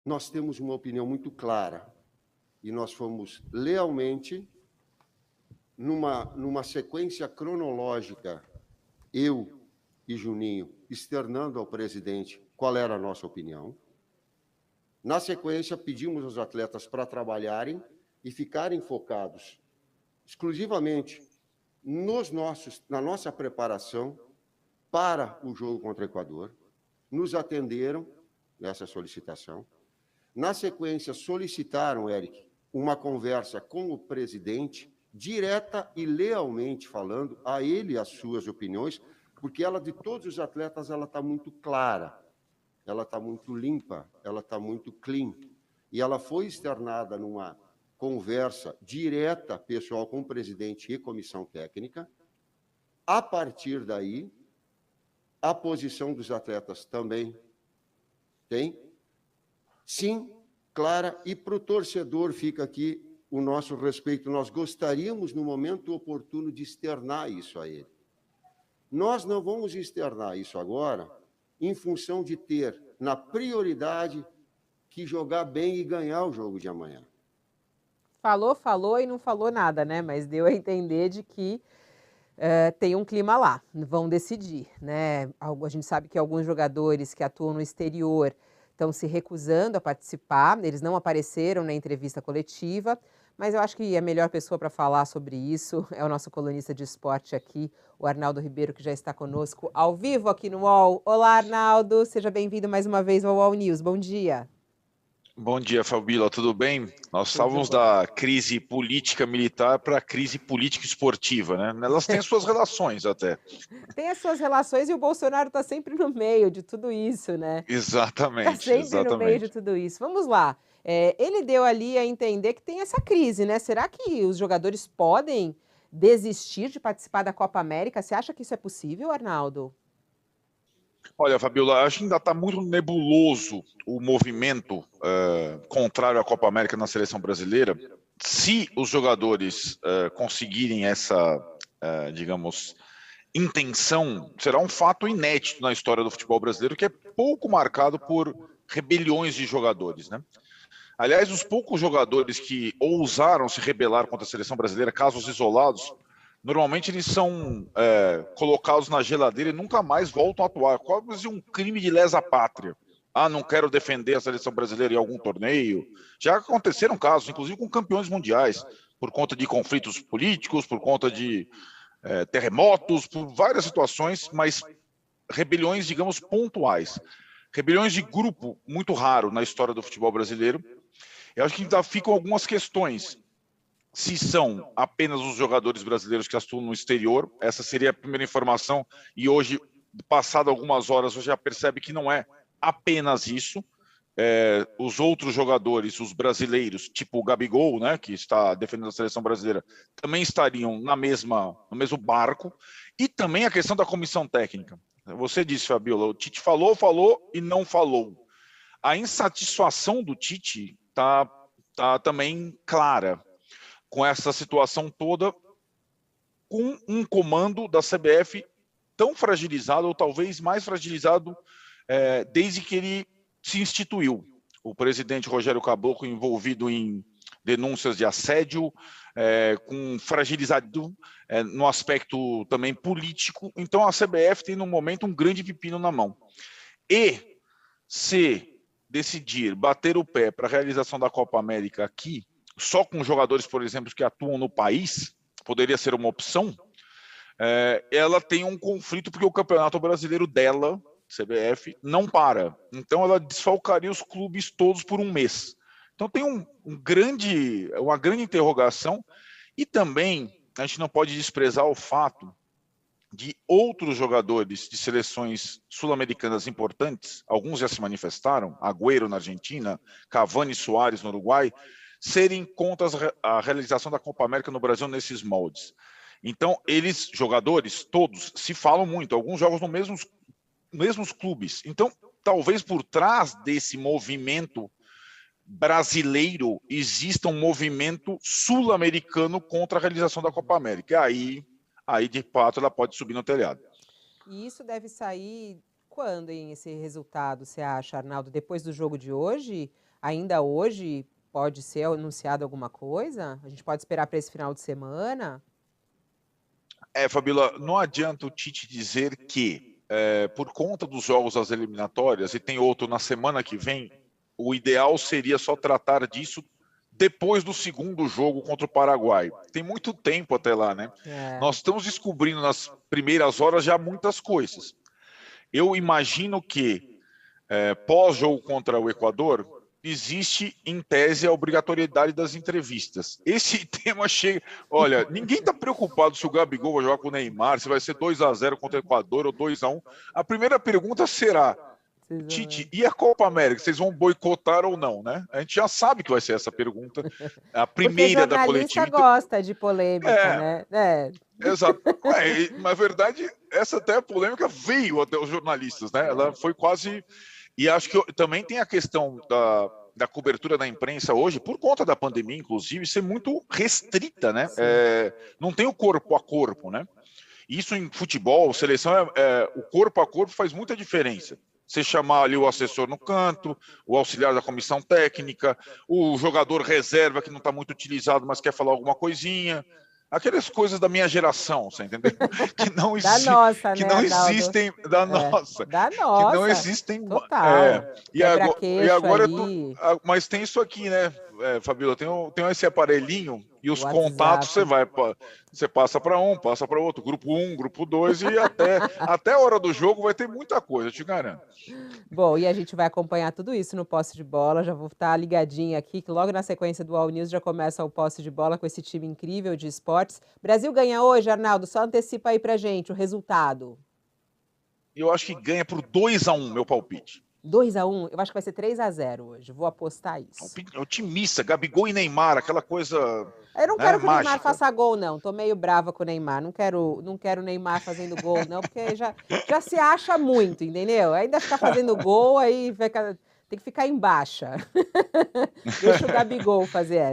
nós temos uma opinião muito clara e nós fomos lealmente, numa sequência cronológica, eu e Juninho, externando ao presidente qual era a nossa opinião. Na sequência, pedimos aos atletas para trabalharem e ficarem focados exclusivamente na nossa preparação para o jogo contra o Equador. Nos atenderam nessa solicitação. Na sequência, solicitaram, Eric, uma conversa com o presidente, direta e lealmente falando a ele as suas opiniões, porque ela, de todos os atletas, ela está muito clara, ela está muito limpa, ela está muito clean. E ela foi externada numa conversa direta, pessoal, com o presidente e comissão técnica. A partir daí, a posição dos atletas também tem. Sim, clara, e para o torcedor fica aqui o nosso respeito. Nós gostaríamos, no momento oportuno, de externar isso a ele. Nós não vamos externar isso agora em função de ter, na prioridade, que jogar bem e ganhar o jogo de amanhã. Falou e não falou nada, né? Mas deu a entender de que tem um clima lá, vão decidir, né? A gente sabe que alguns jogadores que atuam no exterior estão se recusando a participar, eles não apareceram na entrevista coletiva, mas eu acho que a melhor pessoa para falar sobre isso é o nosso colunista de esporte aqui, o Arnaldo Ribeiro, que já está conosco ao vivo aqui no UOL. Olá, Arnaldo, seja bem-vindo mais uma vez ao UOL News. Bom dia. Bom dia, Fabíola, tudo bem? Nós Tudo estávamos bom. da crise política militar para a crise política esportiva, né? Elas têm suas relações até. Tem as suas relações e o Bolsonaro está sempre no meio de tudo isso, né? Está Exatamente, sempre no meio de exatamente. tudo isso. Vamos lá. Ele deu ali a entender que tem essa crise, né? Será que os jogadores podem desistir de participar da Copa América? Você acha que isso é possível, Arnaldo? Olha, Fabíola, acho que ainda está muito nebuloso o movimento contrário à Copa América na seleção brasileira. Se os jogadores conseguirem essa, digamos, intenção, será um fato inédito na história do futebol brasileiro, que é pouco marcado por rebeliões de jogadores, né? Aliás, os poucos jogadores que ousaram se rebelar contra a seleção brasileira, casos isolados, normalmente eles são colocados na geladeira e nunca mais voltam a atuar. Quase um crime de lesa pátria. Ah, não quero defender a seleção brasileira em algum torneio. Já aconteceram casos, inclusive com campeões mundiais, por conta de conflitos políticos, por conta de terremotos, por várias situações, mas rebeliões, digamos, pontuais. Rebeliões de grupo, muito raro na história do futebol brasileiro. Eu acho que ainda ficam algumas questões. Se são apenas os jogadores brasileiros que atuam no exterior, essa seria a primeira informação, e hoje, passado algumas horas, você já percebe que não é apenas isso. Os outros jogadores, os brasileiros, tipo o Gabigol, né, que está defendendo a seleção brasileira, também estariam no mesmo barco, e também a questão da comissão técnica. Você disse, Fabiola, o Tite falou e não falou. A insatisfação do Tite tá também clara com essa situação toda, com um comando da CBF tão fragilizado, ou talvez mais fragilizado, desde que ele se instituiu. O presidente Rogério Caboclo envolvido em denúncias de assédio, com fragilizado no aspecto também político. Então a CBF tem no momento um grande pepino na mão. E se decidir bater o pé para a realização da Copa América aqui, só com jogadores, por exemplo, que atuam no país, poderia ser uma opção, ela tem um conflito porque o Campeonato Brasileiro dela, CBF, não para. Então ela desfalcaria os clubes todos por um mês. Então tem uma grande interrogação, e também a gente não pode desprezar o fato de outros jogadores de seleções sul-americanas importantes, alguns já se manifestaram, Agüero na Argentina, Cavani e Suárez no Uruguai, serem contra a realização da Copa América no Brasil nesses moldes. Então, eles, jogadores, todos, se falam muito, alguns jogam nos mesmos clubes. Então, talvez por trás desse movimento brasileiro exista um movimento sul-americano contra a realização da Copa América. E aí, de fato, ela pode subir no telhado. E isso deve sair quando, hein, esse resultado, você acha, Arnaldo? Depois do jogo de hoje? ainda hoje pode ser anunciado alguma coisa? A gente pode esperar para esse final de semana? Fabíola, não adianta o Tite dizer que, por conta dos jogos das eliminatórias, e tem outro na semana que vem, o ideal seria só tratar disso depois do segundo jogo contra o Paraguai. Tem muito tempo até lá, né? Nós estamos descobrindo nas primeiras horas já muitas coisas. Eu imagino que, pós-jogo contra o Equador, existe, em tese, a obrigatoriedade das entrevistas. Esse tema chega... Olha, ninguém está preocupado se o Gabigol vai jogar com o Neymar, se vai ser 2-0 contra o Equador ou 2-1. A primeira pergunta será: Tite, e a Copa América? Vocês vão boicotar ou não, né? A gente já sabe que vai ser essa pergunta. A primeira da coletiva. Porque jornalista gosta de polêmica, né? Exato. Na verdade, essa até a polêmica veio até os jornalistas, né? Ela foi quase... E acho que também tem a questão da cobertura da imprensa hoje, por conta da pandemia, inclusive, ser muito restrita, né? Não tem o corpo a corpo, né? Isso em futebol, seleção, o corpo a corpo faz muita diferença. Você chamar ali o assessor no canto, o auxiliar da comissão técnica, o jogador reserva que não está muito utilizado, mas quer falar alguma coisinha. Aquelas coisas da minha geração, você entendeu? Que não, Da nossa, que né, não Adaldo? existem, da nossa. Da Que nossa. não existem. Total. E agora ali. mas tem isso aqui, né, Fabíola? Tem esse aparelhinho e os WhatsApp. contatos você passa para um, passa para outro, grupo 1, grupo 2, e até a hora do jogo vai ter muita coisa, eu te garanto. Bom, e a gente vai acompanhar tudo isso no Posse de Bola. Já vou estar ligadinha aqui, que logo na sequência do All News já começa o Posse de Bola com esse time incrível de esportes. Brasil ganha hoje, Arnaldo? Só antecipa aí pra gente o resultado. Eu acho que ganha por 2-1, meu palpite. 2-1? Eu acho que vai ser 3-0 hoje. Vou apostar isso. Otimista, Gabigol e Neymar, aquela coisa... Eu não quero que o mágica. Neymar faça gol, não. Tô meio brava com o Neymar. Não quero o Neymar fazendo gol, não, porque já se acha muito, entendeu? Ainda ficar fazendo gol, aí tem que ficar em baixa. Deixa o Gabigol fazer essa.